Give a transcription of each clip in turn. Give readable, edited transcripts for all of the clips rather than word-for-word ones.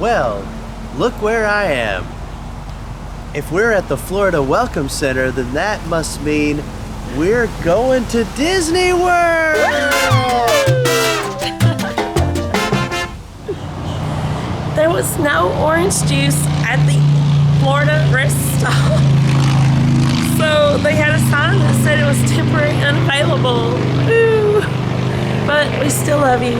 Well, look where I am. If we're at the Florida Welcome Center, then that must mean we're going to Disney World! There was no orange juice at the Florida rest stop. So they had a sign that said it was temporary unavailable. Ooh. But we still love you.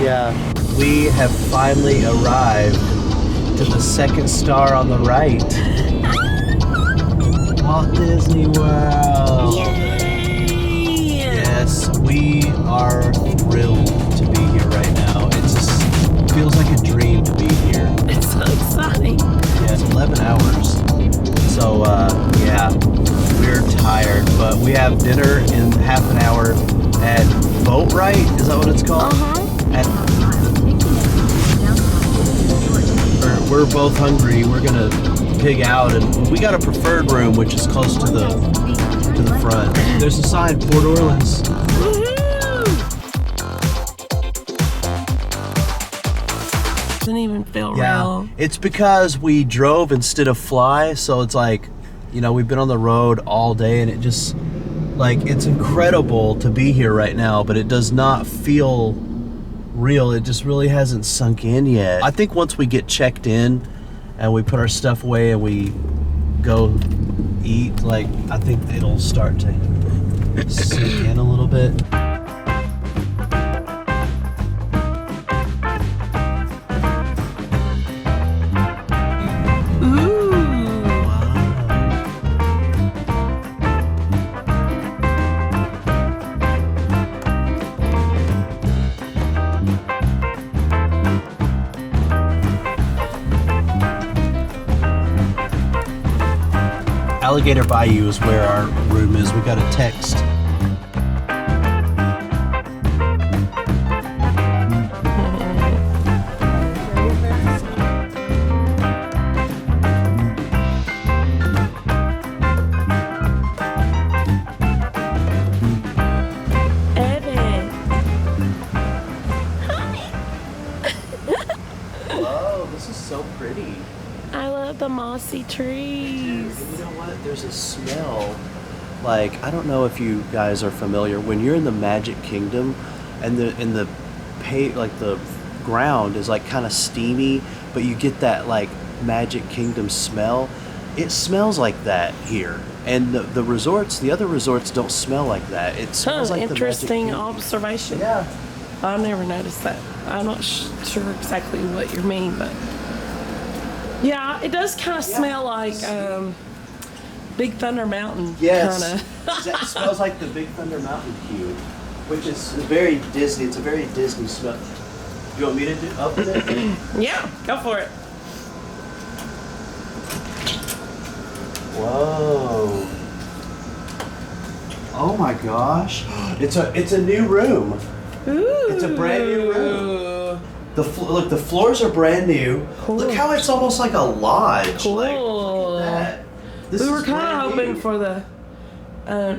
Yeah, we have finally arrived to the second star on the right. Walt Disney World. Yay! Yes, we are thrilled to be here right now. It just feels like a dream to be here. It's so exciting. Yeah, it's 11 hours. So, yeah, we're tired, but we have dinner in half an hour at Boatwright. Is that what it's called? We're both hungry. We're gonna pig out, and we got a preferred room, which is close to the front. There's a sign, Port Orleans. Doesn't even feel real. It's because we drove instead of fly, so it's like, you know, we've been on the road all day, and it just, like, it's incredible to be here right now, but it does not feel real. It just really hasn't sunk in yet. I think once we get checked in and we put our stuff away and we go eat, like, I think it'll start to sink in a little bit. Alligator Bayou is where our room is. We got a text. Whoa, this is so pretty. I love the mossy trees. And you know what? There's a smell. Like, I don't know if you guys are familiar. When you're in the Magic Kingdom, and the ground is like kind of steamy, but you get that like Magic Kingdom smell. It smells like that here, and the other resorts don't smell like that. It smells like interesting observation. Yeah, I've never noticed that. I'm not sure exactly what you mean, but. Yeah, it does kind of smell like Big Thunder Mountain. Yes, kinda. It smells like the Big Thunder Mountain cube, which is very Disney. It's a very Disney smell. You want me to open it? Yeah, go for it. Whoa! Oh my gosh! It's a new room. Ooh. It's a brand new room. Look, the floors are brand new. Cool. Look how it's almost like a lodge. Cool. Like, look at that. We were kind of hoping for the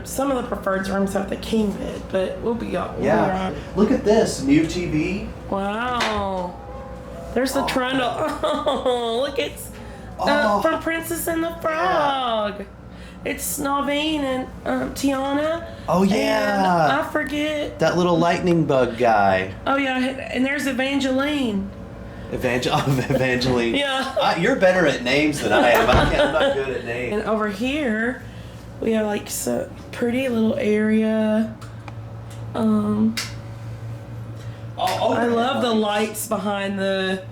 some of the preferred rooms have the king bed, but we'll be all yeah. Look at this new TV. Wow. There's the trundle. Oh, look, it's from Princess and the Frog. Yeah. It's Naveen and Tiana. Oh yeah. And I forget that little lightning bug guy. Oh yeah, and there's Evangeline. Evangeline. Yeah. You're better at names than I am. I'm not good at names. And over here, we have like a pretty little area. I love the lights behind the.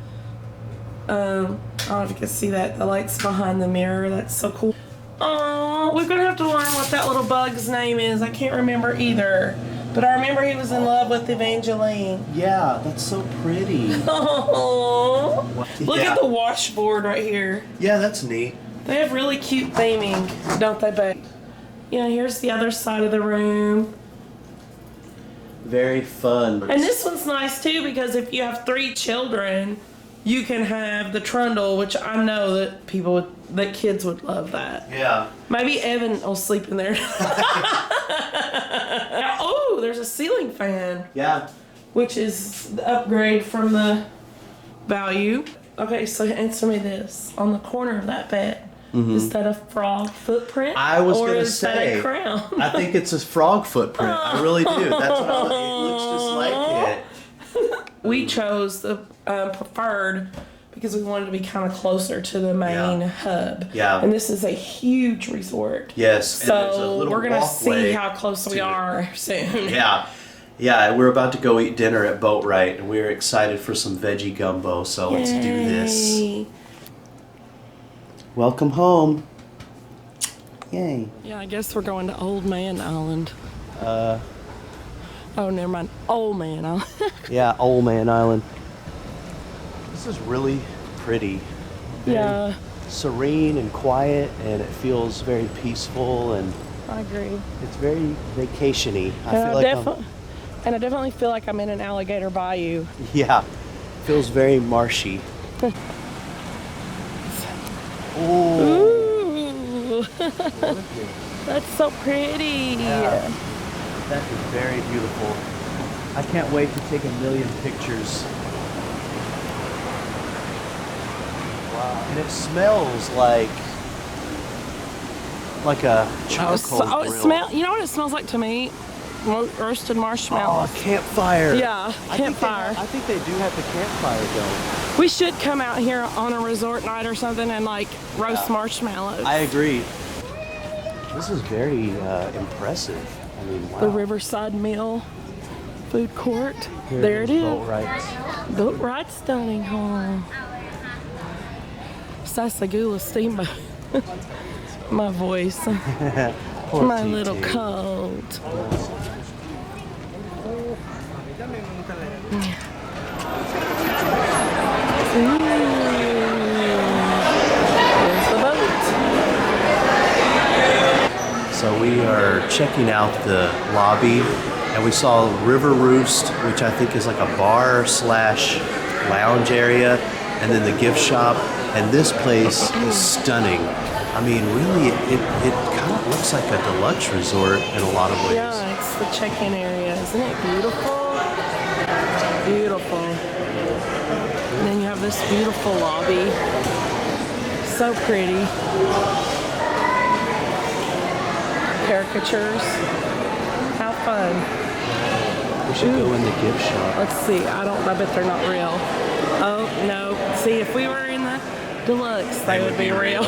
I don't know if you can see that. The lights behind the mirror. That's so cool. Oh, we're gonna have to learn what that little bug's name is. I can't remember either. But I remember he was in love with Evangeline. Yeah, that's so pretty. Oh, look at the washboard right here. Yeah, that's neat. They have really cute theming, don't they, babe? Yeah, here's the other side of the room. Very fun. And this one's nice too because if you have 3 children, you can have the trundle, which I know that kids would love that. Yeah. Maybe Evan will sleep in there. Oh, there's a ceiling fan. Yeah. Which is the upgrade from the value. Okay, so answer me this. On the corner of that bed, is that a frog footprint? I was or gonna is say, that a crown? I think it's a frog footprint. I really do. That's what it looks just like it. We chose the preferred because we wanted to be kind of closer to the main hub. Yeah. And this is a huge resort. Yes. And there's a So little we're going to walkway see how close we are soon. Yeah. Yeah, we're about to go eat dinner at Boatwright, and we're excited for some veggie gumbo, so let's do this. Yay. Welcome home. Yay. Yeah, I guess we're going to Old Man Island. Oh, never mind. Old Man Island. Yeah, Old Man Island. This is really pretty. Yeah, Serene and quiet, and it feels very peaceful, and I agree. it's very vacation-y. I And feel like I definitely feel like I'm in an alligator bayou. yeah, feels very marshy. Ooh. That's so pretty. Yeah. That is very beautiful. I can't wait to take a million pictures. Wow. And it smells like a charcoal grill. You know what it smells like to me? Roasted Oh, marshmallows. a campfire. Yeah, campfire. I think they do have the campfire going. We should come out here on a resort night or something and like roast marshmallows. I agree. This is very impressive. I mean, wow. The Riverside Mill food court. Here there it is. Boatwright's. Boatwright's dining hall. Sasagula Steamboat. My voice. Poor My TT. little cold. Ooh. There's the boat. So we are checking out the lobby, and we saw River Roost, which I think is like a bar slash lounge area, and then the gift shop. And this place is stunning. I mean, really, it kind of looks like a deluxe resort in a lot of ways. Yeah, it's the check-in area. Isn't it beautiful? Beautiful. And then you have this beautiful lobby. So pretty. Caricatures. How fun. We should go in the gift shop. Let's see. I bet they're not real. Oh, no. See, if we were in the deluxe, they would be real.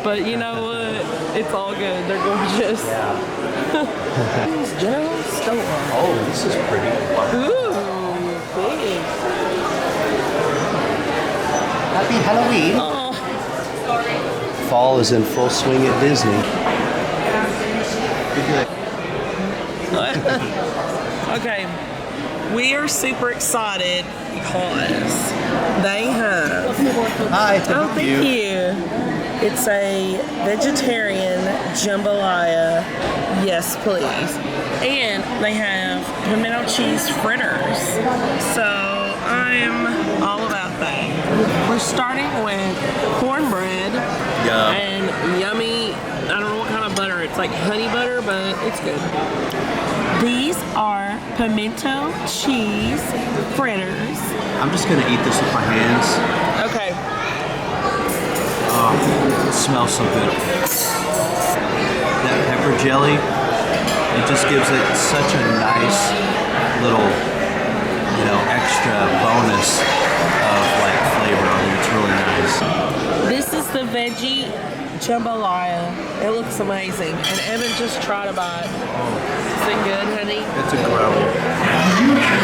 But you know what? It's all good. They're gorgeous. Yeah. General store. Oh, this is pretty. Ooh, big. Happy Halloween. Oh, Fall is in full swing at Disney. okay. We are super excited because they have. Hi, Oh, thank you. It's a vegetarian jambalaya. Yes, please. And they have pimento cheese fritters. So I'm all about that. We're starting with cornbread and yummy. I don't know what kind of butter. It's like honey butter, but it's good. These are pimento cheese fritters. I'm just gonna eat this with my hands. Okay. Oh, it smells so good. That pepper jelly, it just gives it such a nice little, extra bonus of like flavor. I mean, it's really nice. This is the veggie jambalaya. It looks amazing. And Evan just tried to buy it. Is it good, honey? It's incredible.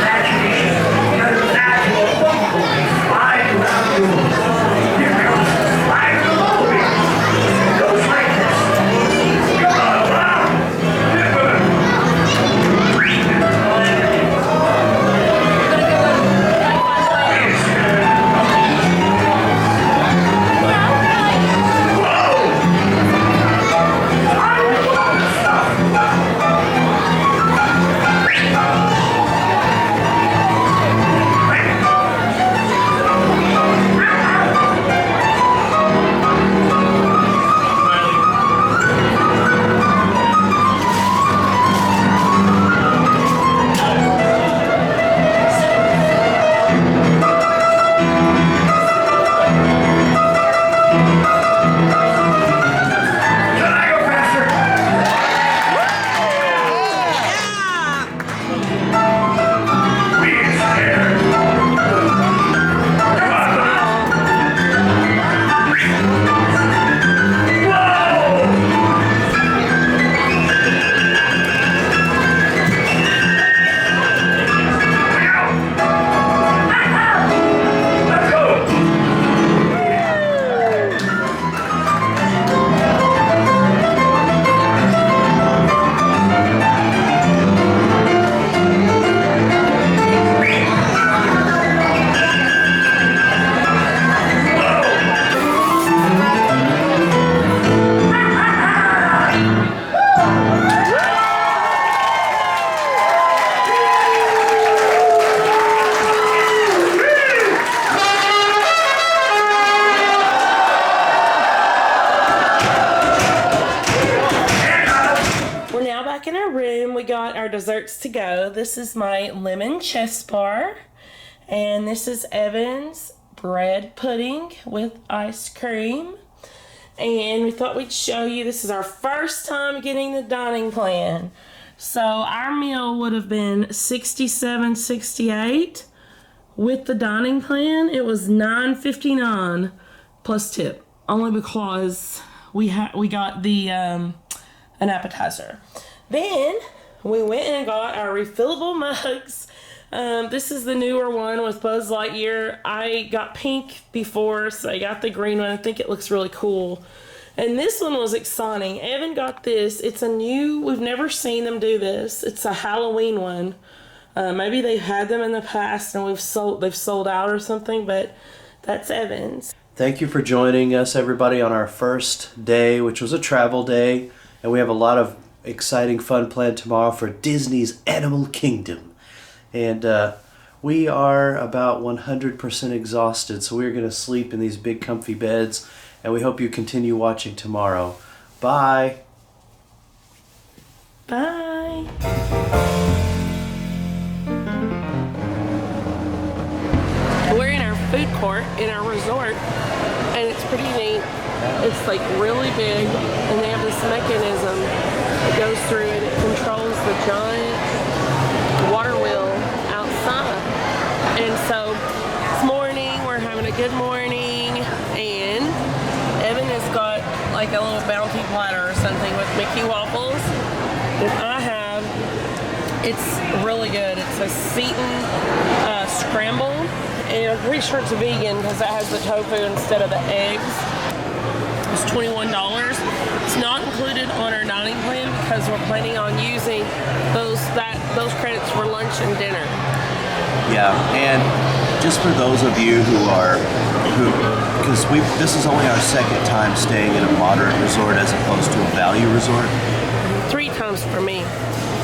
desserts to go. This is my lemon chess bar, and this is Evan's bread pudding with ice cream. And we thought we'd show you, this is our first time getting the dining plan. So our meal would have been $67.68. With the dining plan, it was $9.59 plus tip, only because we got the an appetizer. Then we went and got our refillable mugs. This is the newer one with Buzz Lightyear. I got pink before, so I got the green one. I think it looks really cool. And this one was exciting. Evan got this. It's a new, we've never seen them do this. It's a Halloween one. Maybe they've had them in the past and they've sold out or something, but that's Evan's. Thank you for joining us, everybody, on our first day, which was a travel day. And we have a lot of exciting fun planned tomorrow for Disney's Animal Kingdom. And we are about 100% exhausted, so we're going to sleep in these big comfy beds. And we hope you continue watching tomorrow. Bye. Bye. We're in our food court in our resort, and it's pretty neat. It's like really big, and they have this mechanism that goes through and it controls the giant water wheel outside. And so this morning we're having a good morning, and Evan has got like a little bounty platter or something with Mickey waffles. And I have, it's really good. It's a Seton scramble. And I'm pretty sure it's vegan because that has the tofu instead of the eggs. It's $21. It's not included on our dining plan because we're planning on using those credits for lunch and dinner. Yeah, and just for those of you because this is only our second time staying in a moderate resort as opposed to a value resort. 3 times for me.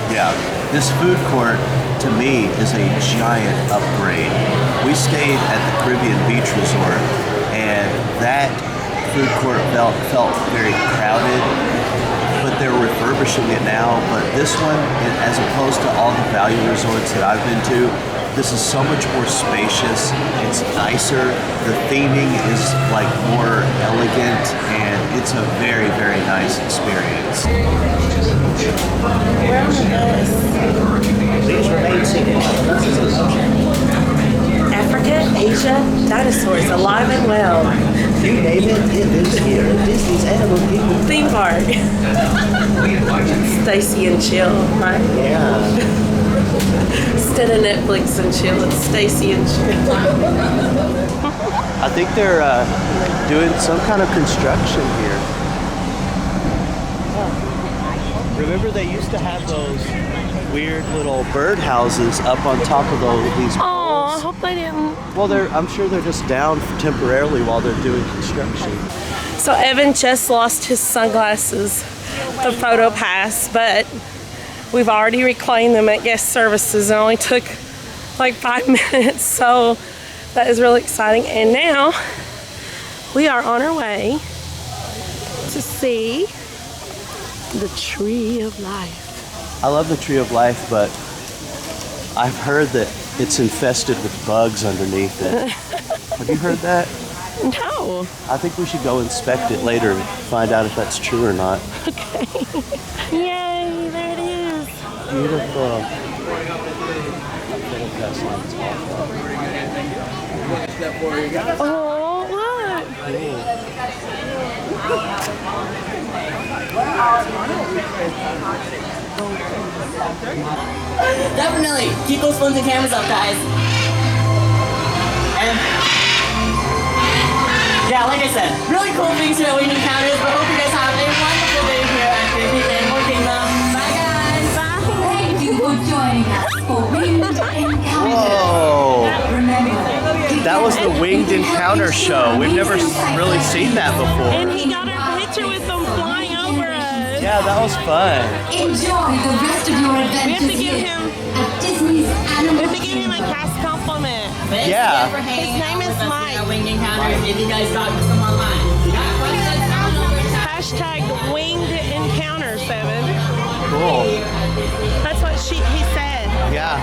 Yeah, this food court to me is a giant upgrade. We stayed at the Caribbean Beach Resort, and that food court felt very crowded, but they're refurbishing it now. But this one, as opposed to all the value resorts that I've been to, this is so much more spacious. It's nicer. The theming is like more elegant, and it's a very, very nice experience. Please remain seated. Africa, Asia, dinosaurs alive and well. You name it, it is here at Disney's Animal Kingdom Theme park. Stacy and chill, right? Yeah. Instead of Netflix and chill, it's Stacy and chill. I think they're doing some kind of construction here. Remember they used to have those weird little bird houses up on top of these poles? Oh, I hope they didn't. Well, I'm sure they're just down temporarily while they're doing construction. So Evan just lost his sunglasses, the photo pass, but we've already reclaimed them at guest services. It only took like 5 minutes, so that is really exciting. And now we are on our way to see the Tree of Life. I love the Tree of Life, but I've heard that it's infested with bugs underneath it. Have you heard that? No. I think we should go inspect it later and find out if that's true or not. Okay. Yay, there it is. Beautiful. Oh, look. Definitely. Keep those phones and cameras up, guys. And yeah, like I said, really cool things here at Winged Encounters, but hope you guys have a wonderful day here at Disney's Animal Kingdom. Bye, guys. Bye. Thank you for joining us for Winged Encounters. Whoa! Remember, That was the Winged Encounter show. We've never really seen that before. And he got our picture with them flying over us. Yeah, that was fun. enjoy the rest of your We have to adventures give here him, at Disney's we Animal have to give him a cast compliment. Thanks Yeah. again for hanging His name out is with us Mike. here at Winged Encounters. If you guys got some online, you got questions, down over to Hashtag winged encounters, Evan. cool. That's what he said. Yeah.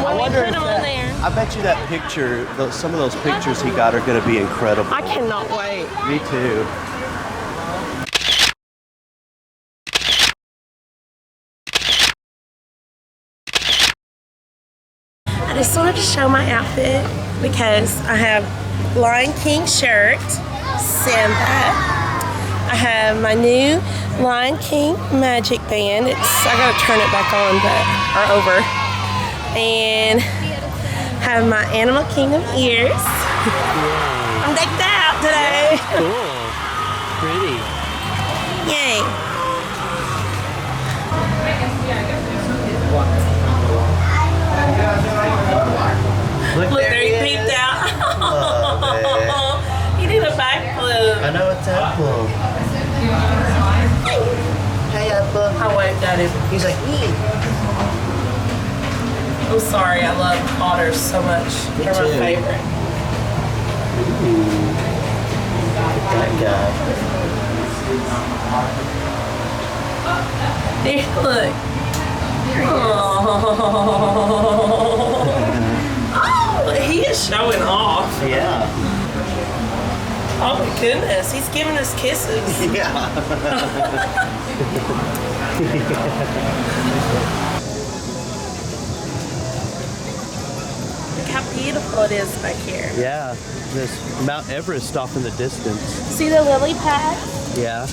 When I we wonder put if them on there. I bet you that picture, some of those pictures he got are going to be incredible. I cannot wait. Me too. I just wanted to show my outfit because I have Lion King shirt, Simba. I have my new Lion King magic band. I gotta turn it back on, or over. And have my Animal Kingdom ears. I'm decked out today. Cool. Pretty. Yay. Look, there he peeped out. He did a backflip. I know it's Apple. Hey, Apple. I waved at him. He's like, me. I'm sorry, I love otters so much. Me They're my too. favorite. Ooh. That guy. There, look. Oh, he is showing off. Yeah. Oh my goodness, he's giving us kisses. Yeah. Look how beautiful it is back here. Yeah. There's Mount Everest off in the distance. See the lily pad? Yeah.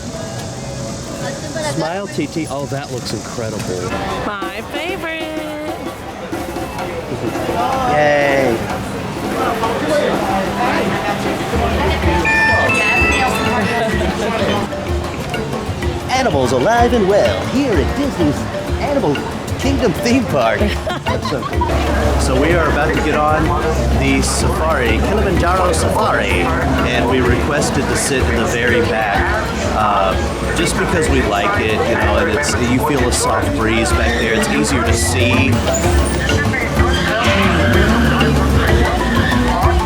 Smile, TT. Oh, that looks incredible. My favorite. Yay. Animals alive and well here at Disney's Animal Kingdom theme park. That's so cool. So we are about to get on the safari, Kilimanjaro Safari, and we requested to sit in the very back, just because we like it, you know, and you feel a soft breeze back there. It's easier to see.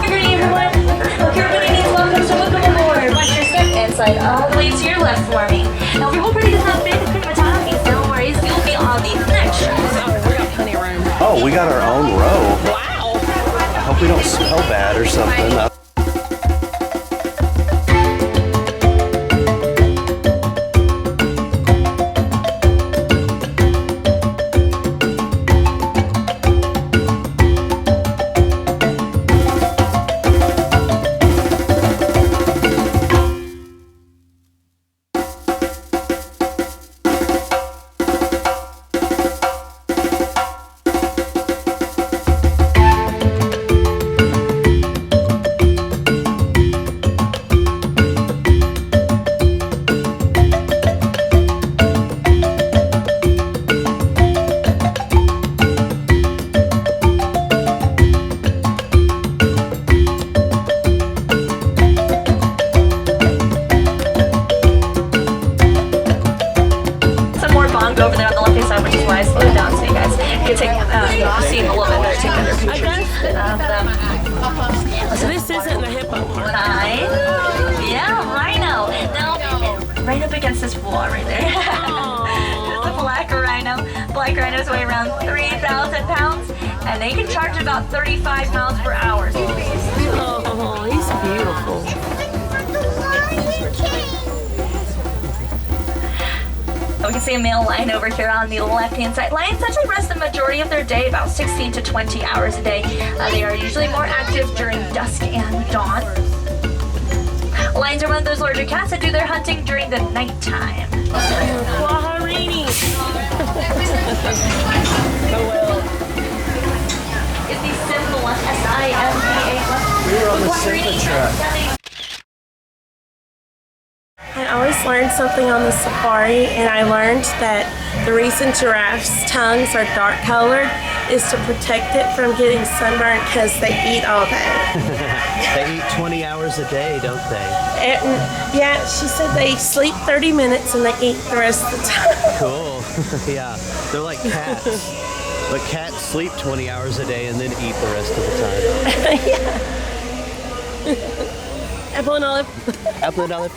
Good evening, everyone. Hope everybody needs welcome, so welcome aboard. Watch your step and slide all the way to your left for me. Now, if your whole party does not fit the top, no worries, you'll be on the next show. Oh, we got plenty of room. Oh, we got our own row. Wow. I hope we don't smell bad or something. Over there on the left-hand side, which is why I slowed it down so you guys can take see him a little bit better, take better pictures of them. So this isn't the hippo part. Nice. Yeah, rhino. Now, right up against this wall right there. It's a black rhino. Black rhinos weigh around 3,000 pounds, and they can charge about 35 miles per hour. Oh, he's beautiful. We can see a male lion over here on the left-hand side. Lions actually rest the majority of their day, about 16 to 20 hours a day. They are usually more active during dusk and dawn. Lions are one of those larger cats that do their hunting during the nighttime. Waharini. Is the symbol S-I-M-B-A. We were on the Simba truck. I always learned something on the safari, and I learned that the reason giraffes' tongues are dark colored is to protect it from getting sunburned because they eat all day. They eat 20 hours a day, don't they? And, yeah, she said they sleep 30 minutes and they eat the rest of the time. Cool. Yeah, they're like cats. But cats sleep 20 hours a day and then eat the rest of the time. Yeah. Apple and olive. Apple and olive.